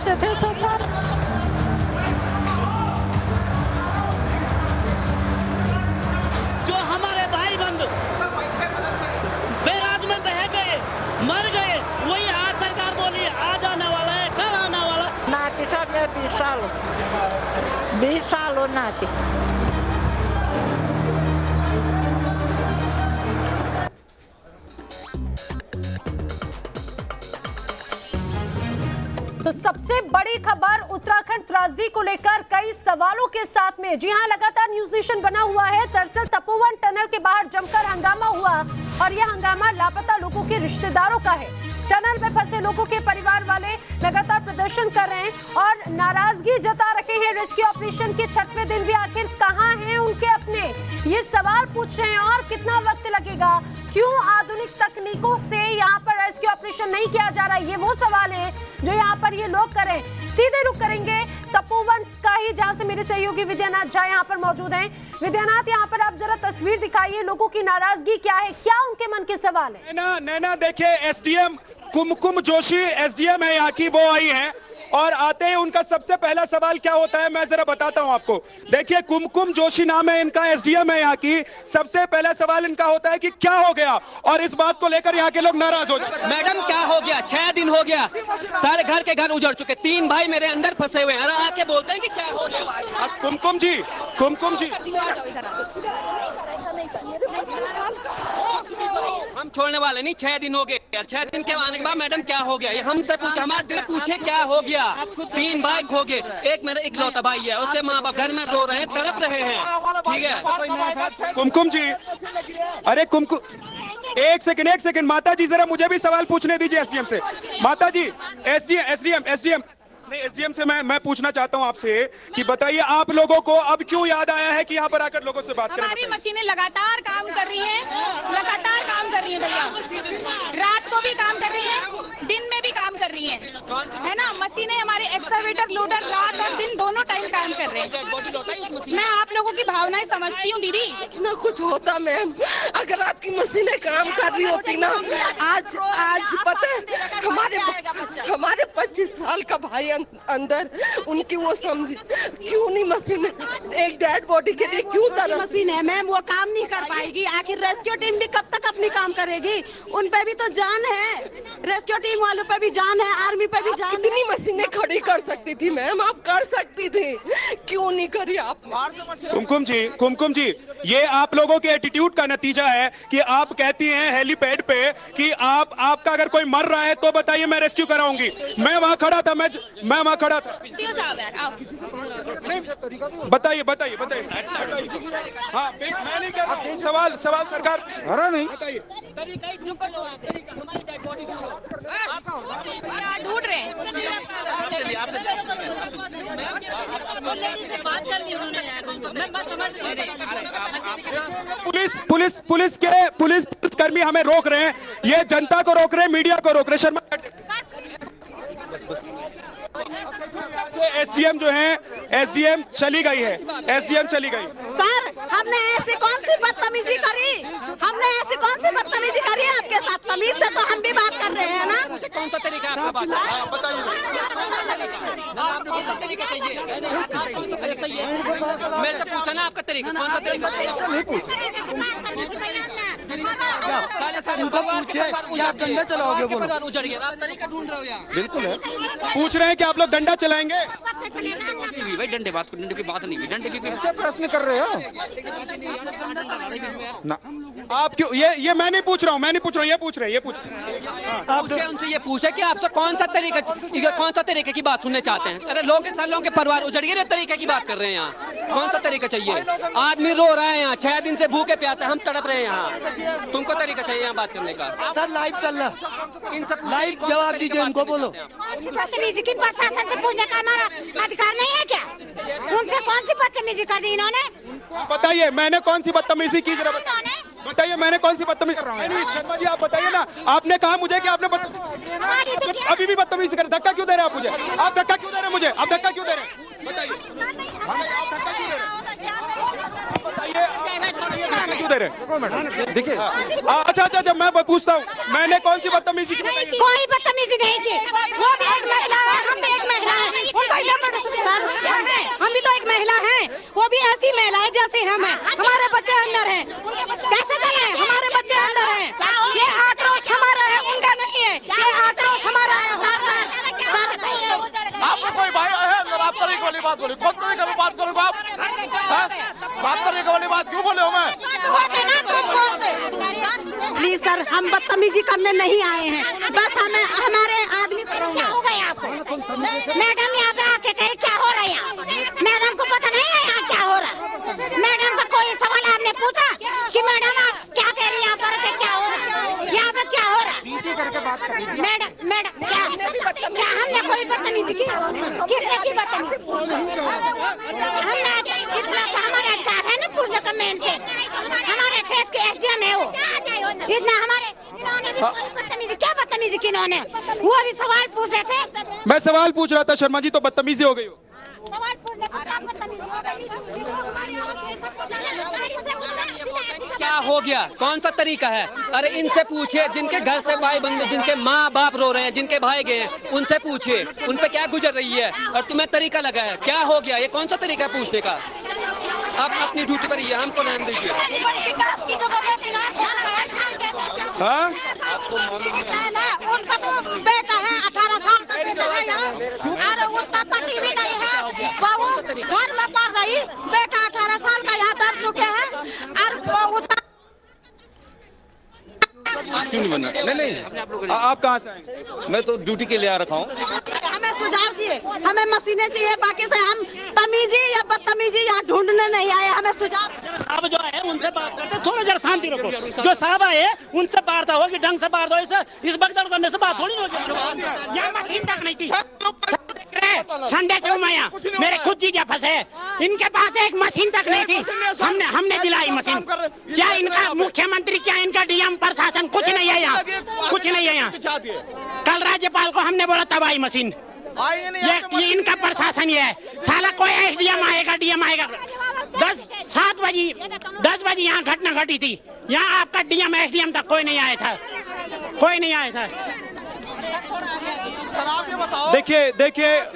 बच्चे थे सर। जो हमारे भाई बंधु बैराज में बह गए, मर गए, वही आज सरकार बोली आज आने वाला है, कल आने वाला। नाती साहब मैं 20 साल हो नाती। तो सबसे बड़ी खबर उत्तराखंड त्रासदी को लेकर कई सवालों के साथ में, जी हां, लगातार न्यूज नेशन बना हुआ है। दरअसल तपोवन टनल के बाहर जमकर हंगामा हुआ और यह हंगामा लापता लोगों के रिश्तेदारों का है। टनल में फंसे लोगों के परिवार वाले लगातार प्रदर्शन कर रहे हैं और नाराजगी जता रहे हैं। रेस्क्यू ऑपरेशन के 6वें दिन भी आखिर कहां हैं उनके अपने, ये सवाल पूछ रहे हैं। और कितना वक्त लगेगा, क्यों आधुनिक तकनीकों से यहाँ पर रेस्क्यू ऑपरेशन नहीं किया जा रहा, ये वो सवाल है जो यहाँ पर ये लोग करें। सीधे रुक करेंगे तपोवन का ही, जहाँ से मेरे सहयोगी विद्यानाथ झा यहाँ पर मौजूद हैं। विद्यानाथ, यहाँ पर आप जरा तस्वीर दिखाइए, लोगों की नाराजगी क्या है, क्या उनके मन के सवाल है? नैना देखिए, एसडीएम कुमकुम जोशी एसडीएम है यहाँ की, वो आई हैं और आते हैं उनका सबसे पहला सवाल क्या होता है मैं जरा बताता हूं आपको। देखिए, कुमकुम जोशी नाम है इनका, एसडीएम है यहाँ की। सबसे पहला सवाल इनका होता है कि क्या हो गया, और इस बात को लेकर यहाँ के लोग नाराज हो जाते हैं। मैडम क्या हो गया, 6 दिन हो गया, सारे घर के घर उजड़ चुके, 3 भाई मेरे अंदर फंसे हुए हैं, आके बोलते हैं कि क्या हो गया। कुमकुम जी हम छोड़ने वाले नहीं, 6 दिन हो गए। 6 दिन के आने के बाद मैडम क्या हो गया, ये हमसे पूछे, हमारे पूछे क्या हो गया। 3 भाई खो गए, एक मेरा इकलौता भाई है, उससे माँ बाप घर में रो रहे हैं, तड़प रहे हैं, ठीक है। कुमकुम जी, अरे कुमकुम, एक सेकंड माता जी, जरा मुझे भी सवाल पूछने दीजिए एसडीएम से। माता जी, एसडीएम नहीं, एसडीएम से मैं पूछना चाहता हूं आपसे कि बताइए आप लोगों को अब क्यों याद आया है कि यहाँ पर आकर लोगों से बात करें? हमारी मशीनें लगातार काम कर रही हैं, भैया। रात को भी काम कर रही हैं, दिन में भी काम कर रही हैं, है ना। मशीनें हमारे एक्सकवेटर लोडर रात और दिन दोनों टाइम काम कर रहे हैं। मैं आप लोगों की भावनाएं समझती हूँ दीदी। कुछ ना कुछ होता मैम, अगर आपकी मशीनें काम कर रही होती ना, आज पता है हमारे 25 साल का भाई अंदर, उनकी वो समझ क्यों नहीं मशीन, एक डेड बॉडी के लिए क्यों तरस। मशीन है मैम, वो काम नहीं कर पाएगी। आखिर रेस्क्यू टीम भी कब तक अपनी काम करेगी? उन पे भी तो जान है, रेस्क्यू टीम वालों पे भी जान है, आर्मी पे भी जान है। कितनी मशीनें खड़ी कर सकती थी मैम, आप कर सकती थी, क्यों नहीं करी आप? कुमकुम जी, ये आप लोगों के एटीट्यूड का नतीजा है कि आप कहती हैं हेलीपैड पे कि आपका अगर कोई मर रहा है तो बताइए मैं रेस्क्यू कराऊंगी। मैं वहां खड़ा था, मैं वहां खड़ा था। बताइए हाँ, मैं नहीं कह रहा हूं, सवाल सरकार नहीं बताइए। ढूंढ रहे हैं, पुलिस कर्मी हमें रोक रहे हैं, ये जनता को रोक रहे हैं, मीडिया को रोक रहे हैं। शर्मा एसडीएम जो है, एसडीएम चली गई है, सर, हमने ऐसी कौन सी बदतमीजी करी? आपके साथ तमीज से तो हम भी बात कर रहे हैं ना। कौन सा तरीका है आपका बात? कौन सा तरीका चाहिए? मेरे से पूछा ना आपका तरीका, कौन सा तरीका? उनको पूछे कि आप डंडा चलाओगे, बोलो। उजड़ गया, तरीका ढूंढ रहे हो यार। बिल्कुल है, पूछ रहे हैं कि आप लोग डंडा चलाएंगे? भाई डंडे की बात नहीं, डंडे की प्रश्न कर रहे हो ना आप? क्यों ये मैं नहीं पूछ रहा हूँ, ये पूछ रहे हैं। उनसे ये पूछे कि आपसे कौन सा तरीके की बात सुनने चाहते हैं? अरे लोगों के परिवार उजड़ गए, तरीके की बात कर रहे हैं यहाँ। कौन सा तरीका चाहिए? आदमी रो रहा है यहाँ, 6 दिन से भूखे प्यासे हम तड़प रहे हैं यहाँ। तुमको तरीका चाहिए यहाँ बात करने का? सर लाइव चल रहा, इन सब लाइव जवाब दीजिए इनको, बोलो। बदतमीजी की प्रशासन से पूछने का हमारा अधिकार नहीं है क्या? उनसे कौन सी बदतमीजी कर दी इन्होंने? बताइए मैंने कौन सी बदतमीजी की, जरा बताइए मैंने कौन सी बदतमीजी कर रहा हूँ? शर्मा जी आप बताइए ना, आपने कहा मुझे कि आपने अभी भी बदतमीजी कर, धक्का क्यों दे रहे हैं आप मुझे? आप धक्का क्यों दे रहे हैं मुझे? आप धक्का क्यों दे रहे हैं? बताइए क्यों दे रहे हैं? देखिए अच्छा मैं पूछता हूँ, मैंने कौन सी बदतमीजी की? कोई बदतमीजी नहीं की, वो भी एक महिला है, हम भी एक महिला है। सर हम भी तो एक महिला हैं, वो भी ऐसी महिला है जैसे हम हैं। हमारे बच्चे अंदर हैं, कैसे चले? हमारे बच्चे अंदर हैं। ये आक्रोश हमारा है, उनका नहीं है। ये आक्रोश हमारा है। आपको कोई भाई है अंदर, आप तरीके वाली बात बोली, कौन तरीके वाली बात करोगे आप? बात तरीके वाली बात क्यों बोले हो? मैं प्लीज सर, हम बदतमीजी करने नहीं आए हैं, बस हमें हमारे आदमी से क्या हो गया आपको? मैडम यहाँ पे आके कहे क्या हो रहा है यहाँ? मैडम को पता नहीं है यहाँ क्या हो रहा है? मैडम का कोई सवाल आपने पूछा कि मैडम आप क्या कह रही हैं यहाँ पर, क्या हो रहा है यहाँ पे, क्या हो रहा है? मैडम क्या हमने कोई बदतमीजी की? किसने की बदतमीजी? हमने इतना तो हमारा अधिकार है ना पूछने का मैम से। हमारे क्षेत्र के SDM है वो, इतना हमारे इन्होंने भी कोई बदतमीजी, क्या बदतमीजी की इन्होंने? वो भी सवाल पूछ रहे थे। मैं सवाल पूछ रहा था शर्मा जी, तो बदतमीजी हो गई हो। सवाल पूछने पर बदतमीजी क्या हो गया? कौन सा तरीका है? अरे इनसे पूछिए, जिनके घर से भाई बंधु, जिनके माँ बाप रो रहे हैं, जिनके भाई गए हैं, उनसे पूछिए उन पे क्या गुजर रही है, और तुम्हें तरीका लगा है। क्या हो गया? ये कौन सा तरीका है पूछने का? आप अपनी ड्यूटी पर ही है, हमको नाम दीजिए। हाँ, उनका तो बेटा है 18 साल का बेटा है यहाँ, और उसका पति भी नहीं है, बहू घर में पढ़ रही, बेटा 18 साल का यहाँ दर चुके हैं, और उसका क्यों नहीं बनना? नहीं, आप कहाँ से आए? मैं तो ड्यूटी के लिए आ रखा हूँ। हमें सुझाव चाहिए, हमें मशीनें चाहिए, बाकी से हम तमीजी या बदतमीजी यहाँ ढूंढने नहीं आए, हमें सुझाव। अब जो है उनसे बात करते, थोड़ा जरा शांति रखो। जो साहब आए उनसे वार्ता होगी, ढंग से वार्ता हो, इस बगदड़ करने से बात थोड़ी होगी। यहाँ मशीन तक नहीं थी, संडे से मैं यहाँ, मेरे खुद जी क्या फंसे, इनके पास एक मशीन तक नहीं थी, हमने दिलाई मशीन। क्या इनका मुख्यमंत्री, क्या इनका DM प्रशासन, कुछ नहीं है यहाँ, कुछ नहीं है यहाँ। कल राज्यपाल को हमने बोला तब आई मशीन। ये इनका प्रशासन ये है। साला कोई SDM आएगा, DM आएगा। 10 बजे यहाँ घटना घटी थी, यहाँ आपका DM SDM तक कोई नहीं आया था, कोई नहीं आया था। सर आप ये बताओ, देखिए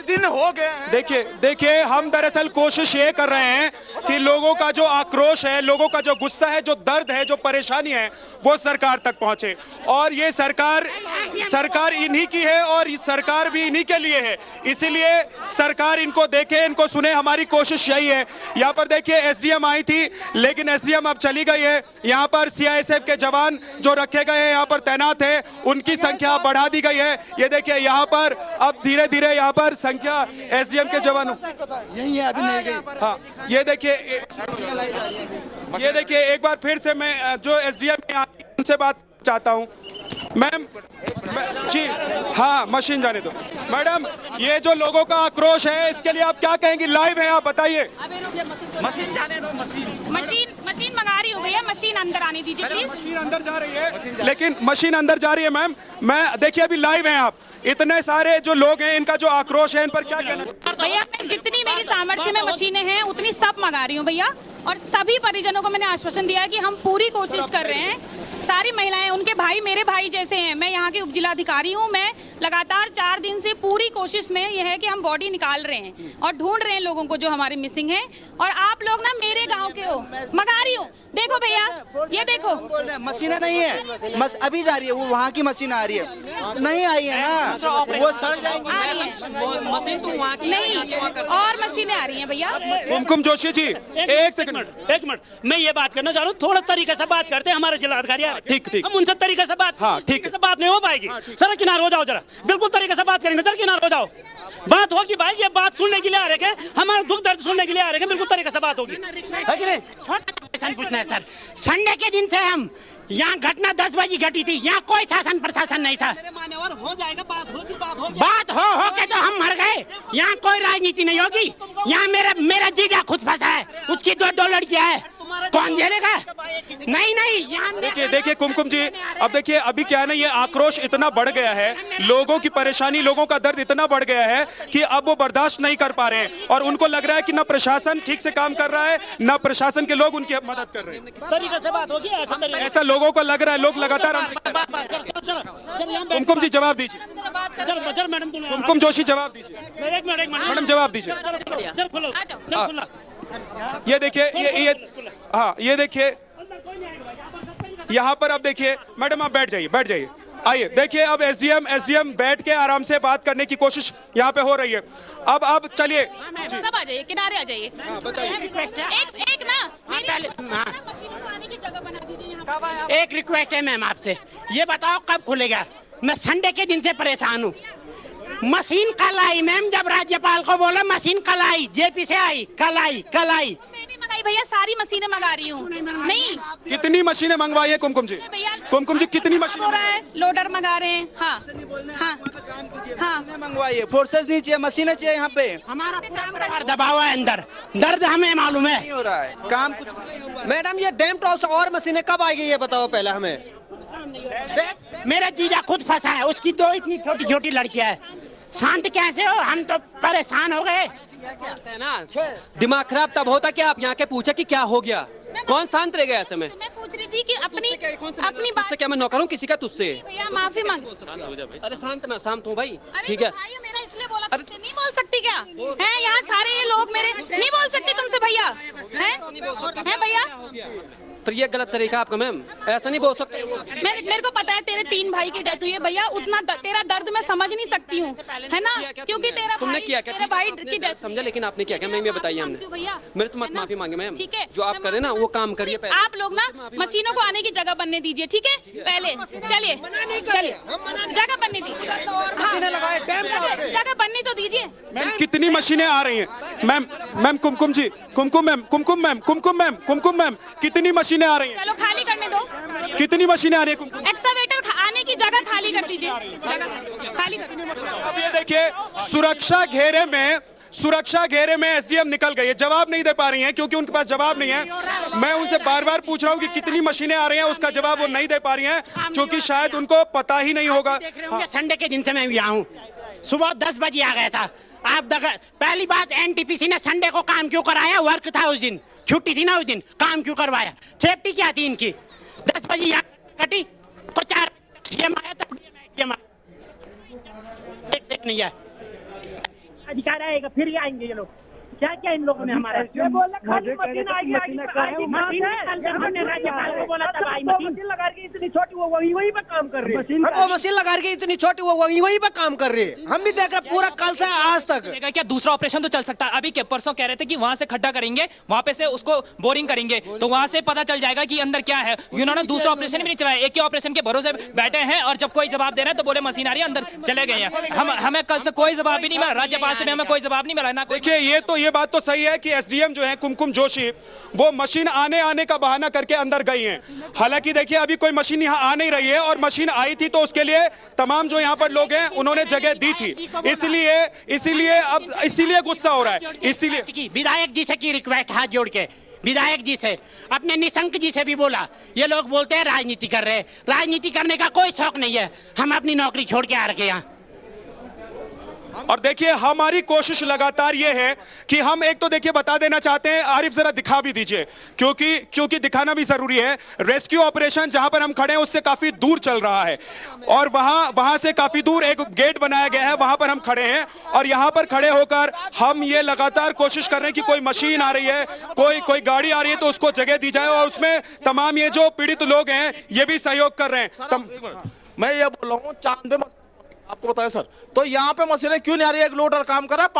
दिन हो गए हैं। देखिए हम दरअसल कोशिश ये कर रहे हैं कि लोगों का जो आक्रोश है, लोगों का जो गुस्सा है, जो दर्द है, जो परेशानी है, वो सरकार तक पहुंचे। और ये सरकार इन्हीं की है, और ये सरकार भी इन्हीं के लिए है, इसीलिए सरकार इनको देखे, इनको सुने, हमारी कोशिश यही है। यहाँ पर देखिए SDM आई थी, लेकिन SDM अब चली गई है। यहाँ पर CISF के जवान जो रखे गए हैं, यहाँ पर तैनात है, उनकी संख्या बढ़ा दी गई है। ये देखिए यहाँ पर अब धीरे धीरे यहाँ पर संख्या SDM के जवानों यही है, अभी नहीं गई। हाँ, ये देखिए एक बार फिर से मैं जो SDM है उनसे बात चाहता हूँ। मैम जी, हाँ मंशीन जाने दो। मैडम, ये जो लोगों का आक्रोश है, इसके लिए आप क्या कहेंगी? लाइव है, आप बताइए। मशीन जाने दो, मशीन मंगा रही हो भैया, मशीन अंदर आने दीजिए प्लीज। मशीन अंदर जा रही है, लेकिन मशीन अंदर जा रही है मैम। मैं देखिए अभी लाइव हैं आप, इतने सारे जो लोग हैं, इनका जो आक्रोश है, इन पर क्या कहना? भैया मैं जितनी मेरी सामर्थ्य में मशीनें हैं उतनी सब मंगा रही हूँ भैया, और सभी परिजनों को मैंने आश्वासन दिया है कि हम पूरी कोशिश कर रहे हैं। सारी महिलाएं, उनके भाई मेरे भाई जैसे हैं। मैं यहाँ की उपजिलाधिकारी हूँ। मैं लगातार 4 दिन से पूरी कोशिश में यह है कि हम बॉडी निकाल रहे हैं और ढूंढ रहे हैं लोगों को जो हमारे मिसिंग हैं। और आप लोग ना मेरे गांव के हो, मंगा रही हूँ। देखो भैया, ये देखो मशीनें नहीं है, अभी जा रही है, वो वहाँ की मशीन आ रही है, नहीं आई है ना, वो सड़ जाएंगी। मशीन तो वहाँ की नहीं, और मशीनें आ रही हैं भैया। कुमकुम जोशी जी, एक मिनट, मैं ये बात करना चाह रहा हूँ, थोड़ा तरीके से बात करते हैं। हमारे जिलाधिकारी ठीक हम उनसे तरीके से बात, हाँ, ठीक से बात नहीं हो पाएगी। सर किनारे हो जाओ जरा, बिल्कुल तरीके से बात करेंगे। सर किनारे हो जाओ, बात होगी भाई, ये बात सुनने के लिए आ रहे हैं, हमारा दुख दर्द सुनने के लिए आ रहे हैं, बिल्कुल तरीके से बात होगी, है कि नहीं? छोटा पूछना है सर, संडे के दिन से हम यहाँ घटना 10 बजे घटी थी, यहाँ कोई शासन प्रशासन नहीं था। हो जाएगा, बात हो के तो हम मर गए। यहाँ कोई राजनीति नहीं होगी। यहाँ मेरा जीजा खुद फंसा है, उसकी 2 लड़कियां है, कौन झेलेगा? नहीं यहाँ देखिए कुमकुम जी, अब देखिए अभी क्या है ना, ये आक्रोश इतना बढ़ गया है, लोगों की परेशानी, लोगों का दर्द इतना बढ़ गया है कि अब वो बर्दाश्त नहीं कर पा रहे हैं और उनको लग रहा है कि ना प्रशासन ठीक से काम कर रहा है, ना प्रशासन के लोग उनकी मदद कर रहे हैं। तरीके से बात होगी ऐसा लोगों को लग रहा है, लोग लगातार। कुमकुम जी जवाब दीजिए, कुमकुम जोशी जवाब दीजिए, मैडम जवाब दीजिए। ये देखिए हाँ ये देखिए यहाँ पर, अब देखिए मैडम आप बैठ जाइए आइए। देखिए अब एसडीएम बैठ के आराम से बात करने की कोशिश यहाँ पे हो रही है। अब चलिए सब आ जाइए, किनारे आ जाइए। एक ना आने की जगह बना दीजिए यहाँ पर। एक रिक्वेस्ट है मैम आपसे, ये बताओ कब खुलेगा? मैं संडे के दिन से परेशान हूँ। मशीन कल आई मैम, जब राज्यपाल को बोला मशीन कल आई, जेपी से आई, कल आई। मैंने मंगाई भैया, सारी मशीनें मंगा रही हूँ। नहीं, कितनी मशीनें मंगवाई है कुमकुम जी? कुमकुम जी कितनी मशीन हो रहा है? लोडर मंगा रहे हैं। हाँ मंगवाई है, फोर्सेस नहीं चाहिए, मशीनें चाहिए यहाँ पे। हमारा पूरा परिवार दबा हुआ है अंदर, दर्द हमें मालूम है। नहीं हो रहा है काम कुछ नहीं हो रहा है। मैडम ये डैम टॉप्स और मशीनें कब आएगी ये बताओ पहले हमें। मेरा जीजा खुद फंसा है, उसकी दो इतनी छोटी छोटी लड़कियां हैं। शांत कैसे हो? हम तो परेशान हो गए ना। दिमाग खराब तब होता कि आप यहाँ के पूछे कि क्या हो गया। कौन शांत रह गया ऐसे में? मैं पूछ रही थी कि अपनी बात से क्या मैं नौकर हूँ किसी का? तुझसे भैया माफी मांग। अरे शांत हूँ भाई, ठीक है। मेरा इसलिए बोला, तुमसे नहीं बोल सकती क्या? हैं यहाँ सारे ये लोग मेरे, नहीं बोल सकती तुमसे भैया? हैं भैया? तो ये गलत तरीका आपका मैम, ऐसा नहीं बोल सकते। मेरे को पता है तेरे 3 भाई की डेथ हुई है भैया, उतना तेरा दर्द मैं समझ नहीं सकती हूँ, है ना? क्योंकि तेरा तुमने किया क्या? तेरे भाई की डेथ समझा, लेकिन आपने क्या मैं ये बताइए हमने। भैया मेरे से मत माफी मांगे मैम, ठीक है? जो आप करें ना वो काम करिए। आप लोग ना मशीनों को आने की जगह बनने दीजिए, ठीक है? पहले चलिए जगह बनने दीजिए, जगह बनने तो दीजिए। मैम कितनी मशीनें आ रही हैं? मैम कुमकुम मैम कितनी मशीनें आ रही हैं? चलो खाली करने दो। कितनी मशीनें आ रही हैं? एक्सकवेटर आने की जगह खाली कर दीजिए, खाली कर। अब ये देखिए सुरक्षा घेरे में एसडीएम निकल गई है, जवाब नहीं दे पा रही हैं क्योंकि उनके पास जवाब नहीं है। मैं उनसे बार बार पूछ रहा हूँ कि कितनी मशीनें आ रही हैं, उसका जवाब वो नहीं दे पा रही हैं क्योंकि शायद उनको पता ही नहीं होगा। संडे के दिन से मैं यहाँ हूँ, सुबह 10 बजे आ गया था। आप पहली बात, एनटीपीसी ने संडे को काम क्यों कराया? वर्क था उस दिन, छुट्टी थी ना उस दिन, काम क्यों करवाया? सेफ्टी क्या थी इनकी? 10 बजे यहाँ कटी तो 4 सीएम आया तब डीएम देख नहीं है। अधिकार आएगा फिर ही आएंगे ये लोग। क्या इन लोगों ने हमारा खाली मशीन आएगी, मशीन लगा के इतनी छोटी वो वही पे काम कर रही है। वो मशीन लगा के इतनी छोटी वो वही पे काम कर रही है। हम भी देख रहे पूरा कल से आज तक। क्या दूसरा ऑपरेशन तो चल सकता है? अभी के परसों कह रहे थे कि वहाँ से खड्डा करेंगे, वहाँ पे से उसको बोरिंग करेंगे, तो वहाँ से पता चल जाएगा कि अंदर क्या है। इन्होंने दूसरा ऑपरेशन भी नहीं चलाया, एक ही ऑपरेशन के भरोसे बैठे हैं और जब कोई जवाब दे रहे हैं तो बोले मशीन आ रही है, अंदर चले गए हैं। हमें कल से कोई जवाब भी नहीं मिला, राज्यपाल से भी हमें कोई जवाब नहीं मिला ना। देखिए ये बात तो सही है कि एसडीएम जो है कुमकुम जोशी वो मशीन आने का बहाना करके अंदर गई हैं। हालांकि देखिए अभी कोई मशीन यहाँ आ नहीं रही है और मशीन आई थी तो उसके लिए तमाम जो यहाँ पर लोग हैं उन्होंने जगह दी थी, इसीलिए गुस्सा हो रहा है। इसीलिए विधायक जी से की रिक्वेस्ट, हाथ जोड़ के विधायक जी से, अपने निशंक जी से भी बोला। ये लोग बोलते हैं राजनीति कर रहे हैं, राजनीति करने का कोई शौक नहीं है। हम अपनी नौकरी छोड़ के आ रखे यहाँ। और देखिए हमारी कोशिश लगातार ये है कि हम एक तो देखिए बता देना चाहते हैं, आरिफ जरा दिखा भी दीजिए क्योंकि दिखाना भी जरूरी है। रेस्क्यू ऑपरेशन जहां पर हम खड़े हैं उससे काफी दूर चल रहा है और वहां से काफी दूर एक गेट बनाया गया है, वहां पर हम खड़े हैं और यहां पर खड़े होकर हम ये लगातार कोशिश कर रहे हैं कि कोई मशीन आ रही है, कोई गाड़ी आ रही है तो उसको जगह दी जाए और उसमें तमाम ये जो पीड़ित लोग हैं ये भी सहयोग कर रहे हैं। मैं ये बोल रहा हूँ चांद पे आपको बताया सर, तो यहाँ पे मशीनें क्यों नहीं आ रही है? एक लोडर काम कर रहा है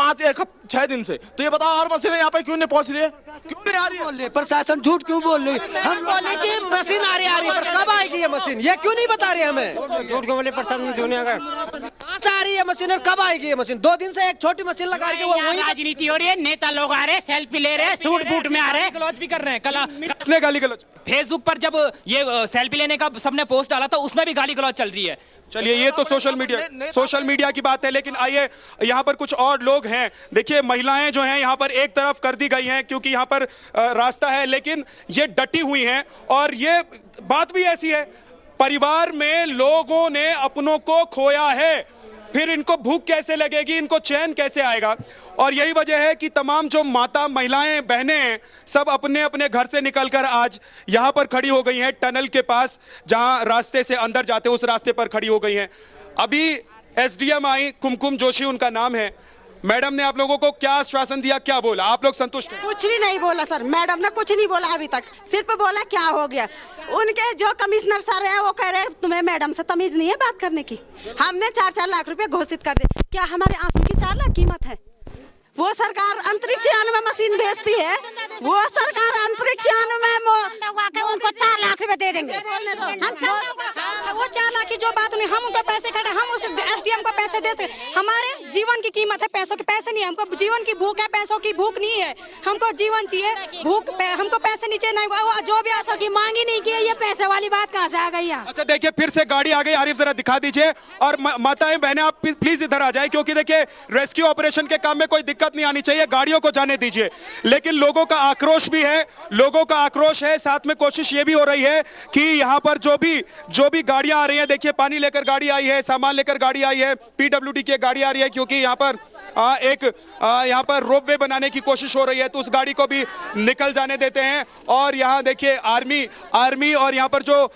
6 दिन से, तो ये बताओ और मशीनें यहाँ पे क्यों नहीं पहुंच रही है? क्यों नहीं आ रही है? प्रशासन झूठ क्यों बोल रही है? हम बोले कि मशीन आ रही है, पर कब आएगी ये मशीन? ये क्यों नहीं बता रहे हमें? झूठ को बोले प्रशासन दुनिया का कहाँ आ रही है मशीन, और कब आएगी ये मशीन? 2 दिन से एक छोटी मशीन लगा रही है, वो वही राजनीति हो रही है, नेता लोग आ रहे हैं, सेल्फी ले रहे हैं, सूट बूट में आ रहे हैं, गलौज भी कर रहे हैं। कल किसने गाली गलौज? फेसबुक पर जब ये सेल्फी लेने का सबने पोस्ट डाला था, उसमें भी गाली गलौज चल रही है। चलिए, ये तो सोशल मीडिया की बात है, लेकिन आइए यहाँ पर कुछ और लोग हैं। देखिए, महिलाएं जो हैं यहाँ पर एक तरफ कर दी गई हैं क्योंकि यहाँ पर रास्ता है, लेकिन ये डटी हुई हैं। और ये बात भी ऐसी है, परिवार में लोगों ने अपनों को खोया है, फिर इनको भूख कैसे लगेगी, इनको चैन कैसे आएगा? और यही वजह है कि तमाम जो माता, महिलाएं, बहनें हैं, सब अपने अपने घर से निकलकर आज यहां पर खड़ी हो गई हैं, टनल के पास, जहां रास्ते से अंदर जाते उस रास्ते पर खड़ी हो गई हैं। अभी एसडीएम आई, कुमकुम जोशी उनका नाम है। मैडम ने आप लोगों को क्या आश्वासन दिया, क्या बोला? आप लोग संतुष्ट हैं? कुछ भी नहीं बोला सर, मैडम ने कुछ नहीं बोला अभी तक, सिर्फ बोला क्या हो गया। उनके जो कमिश्नर सर है वो कह रहे हैं तुम्हें मैडम से तमीज नहीं है बात करने की। हमने 4-4 लाख रुपए घोषित कर दिए, क्या हमारे आंसू की 4 लाख कीमत है? वो सरकार अंतरिक्ष यान में मशीन भेजती है, वो सरकार अंतरिक्ष यान में उनको 4 लाख रुपए दे देंगे। हम वो 4 लाख की जो बात नहीं, हम उनको पैसे काटे, हम उस एसडीएम को पैसे देते। हमारे जीवन की कीमत है पैसों के, पैसे नहीं है हमको, जीवन की भूख है, पैसों की भूख नहीं है हमको, जीवन चाहिए, भूख हमको पैसे नहीं चाहिए। नहीं, जो भी पैसों की मांग ही नहीं की, ये पैसे वाली बात कहाँ से आ गई? अच्छा, देखिए फिर से गाड़ी आ गई, आरिफ जरा दिखा दीजिए। और माताएं बहनें आप प्लीज इधर आ जाए, क्योंकि देखिए रेस्क्यू ऑपरेशन के काम में कोई दिक्कत नहीं आनी चाहिए, गाड़ियों को जाने दीजिए। लेकिन लोगों का आक्रोश भी है, लोगों का आक्रोश है, साथ में कोशिश ये भी हो रही है कि यहाँ पर जो भी गाड़ियां आ रही हैं, देखिए पानी लेकर गाड़ी आई है, सामान लेकर गाड़ी आई है, पीडब्ल्यूडी की गाड़ी आ रही है, क्योंकि यहाँ पर यहाँ पर रोपवे बनाने की कोशिश हो रही है, तो उस गाड़ी को भी निकल जाने देते हैं। और यहाँ देखिए आर्मी और यहाँ पर जो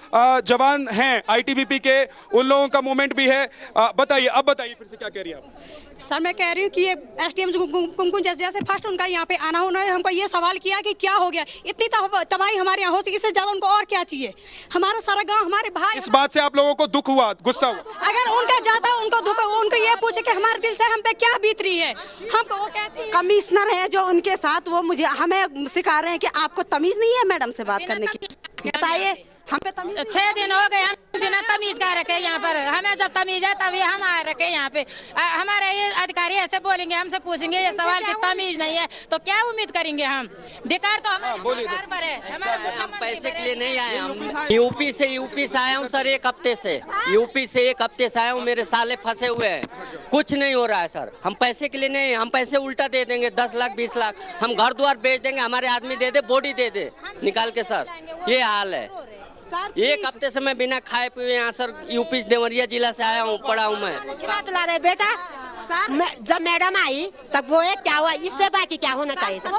जवान हैं आईटीबीपी के, उन लोगों का मूवमेंट भी है। बताइए, अब बताइए फिर से क्या कह रही है आप? सर मैं कह रही हूँ कि ये एसडीएम कुमकुम जैसे फर्स्ट उनका यहाँ पे आना, उन्होंने हमको ये सवाल किया कि क्या हो गया, इतनी तबाही हमारे यहाँ हो सकी, इससे ज्यादा उनको और क्या चाहिए? हमारा सारा गांव, हमारे भाई। इस बात से आप लोगों को दुख हुआ, गुस्सा हुआ? अगर उनका ज्यादा उनको दुख, उनको ये पूछे कि हमारे दिल से हम पे क्या बीत रही है, हमको वो कहते हैं कमिश्नर है जो उनके साथ, वो मुझे हमें सिखा रहे हैं कि आपको तमीज नहीं है मैडम से बात करने की। बताइए, हम पे 6 दिन हो गए हम बिना तमीज का रखे यहाँ पर, हमें जब तमीज है तभी हम आ रखे यहाँ पे। हमारे ये अधिकारी ऐसे बोलेंगे, हमसे पूछेंगे ये सवाल की तमीज नहीं है तो क्या उम्मीद करेंगे हम? अधिकार तो हमारे सरकार पर है। हम पैसे के लिए नहीं आए, हम यूपी से आया हूँ सर, 1 हफ्ते से यूपी से 1 हफ्ते से आया हूँ, मेरे साले फंसे हुए हैं, कुछ नहीं हो रहा है सर। हम पैसे के लिए नहीं, हम पैसे उल्टा दे देंगे, 10 लाख 20 लाख हम घर द्वार बेच देंगे, हमारे आदमी दे दे, बॉडी दे दे निकाल के सर, ये हाल है। 1 हफ्ते से मैं बिना खाए पिए यहाँ सर यूपी देवरिया जिला से आया हूँ, पढ़ा हूँ मैं। तुला रहे बेटा जब मैडम आई तब वो क्या हुआ, इससे बाकी क्या होना चाहिए था?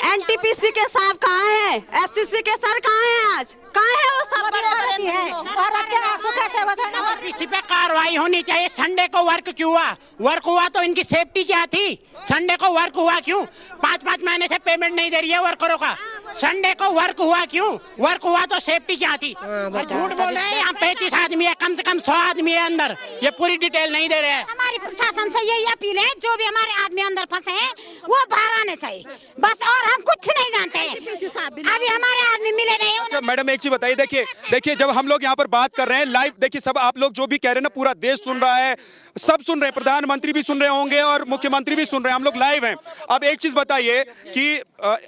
एनटीपीसी के साहब कहाँ हैं? एससीसी के सर कहाँ हैं? आज कहाँ है वो सब? औरत के आंसू कैसे बदलना? इसी पे कार्रवाई होनी चाहिए। संडे को वर्क क्यों हुआ? वर्क हुआ तो इनकी सेफ्टी क्या थी? संडे को वर्क हुआ क्यों? 5-5 महीने से पेमेंट नहीं दे रही है वर्करों का। संडे को वर्क हुआ क्यों? वर्क हुआ तो सेफ्टी क्या थी? झूठ बोल रहे हैं, यहाँ 35 आदमी है, कम से कम 100 आदमी है अंदर, ये पूरी डिटेल नहीं दे रहे हैं। हमारी प्रशासन से यही अपील है, जो भी हमारे आदमी अंदर फंसे हैं वो बाहर आने चाहिए बस, और हम कुछ नहीं जानते हैं। अभी हमारे आदमी मिले नहीं। अच्छा मैडम, एक चीज बताइए, देखिए जब हम लोग यहाँ पर बात कर रहे हैं लाइव, देखिए सब आप लोग जो भी कह रहे हैं ना, पूरा देश सुन रहा है, सब सुन रहे हैं, प्रधानमंत्री भी सुन रहे होंगे और मुख्यमंत्री भी सुन रहे हैं, हम लोग लाइव हैं। अब एक चीज बताइए कि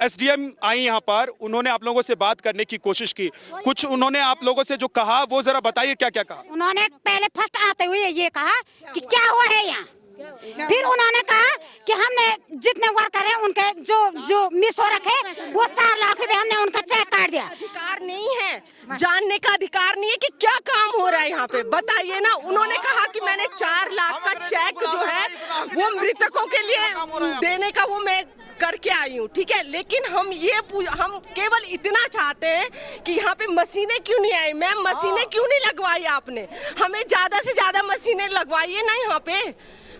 एसडीएम आई यहाँ पर, उन्होंने आप लोगों से बात करने की कोशिश की, कुछ उन्होंने आप लोगों से जो कहा वो जरा बताइए, क्या क्या कहा? उन्होंने पहले फर्स्ट आते हुए ये कहा कि क्या हुआ है यहाँ, फिर उन्होंने कहा कि हमने जितने वर्कर हैं उनके जो मिस हो रखे वो 4 लाख रुपए हमने उनका चेक काट दिया। अधिकार नहीं है, जानने का अधिकार नहीं है कि क्या काम हो रहा है यहाँ पे, बताइए ना। उन्होंने कहा कि मैंने 4 लाख का चेक जो है वो मृतकों के लिए देने का वो मैं करके आई हूँ, ठीक है। लेकिन हम केवल इतना चाहते हैं कि यहाँ पे मशीनें क्यों नहीं आई? मैम मशीनें क्यों नहीं लगवाई आपने? हमें ज्यादा से ज्यादा मशीनें लगवाइए ना यहाँ पे,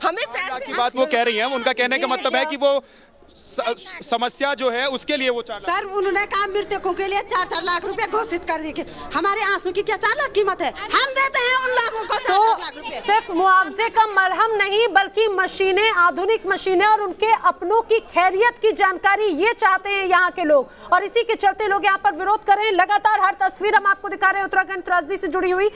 हमें पैसे की बात वो कह रही हैं, उनका कहने का मतलब है कि वो समस्या जो है उसके लिए वो 4 लाख। सर उन्होंने कहा मृतकों के लिए 4-4 लाख रुपए घोषित कर दिए। हमारे आंसू की क्या 4 लाख कीमत है? हम देते हैं उन लोगों को 4 लाख रुपए। सिर्फ मुआवजे का मरहम नहीं बल्कि मशीनें, आधुनिक मशीनें और उनके अपनों की खैरियत की जानकारी ये चाहते हैं यहाँ के लोग, और इसी के चलते लोग यहाँ पर विरोध कर रहे हैं। लगातार हर तस्वीर हम आपको दिखा रहे हैं उत्तराखंड त्रासदी से जुड़ी हुई।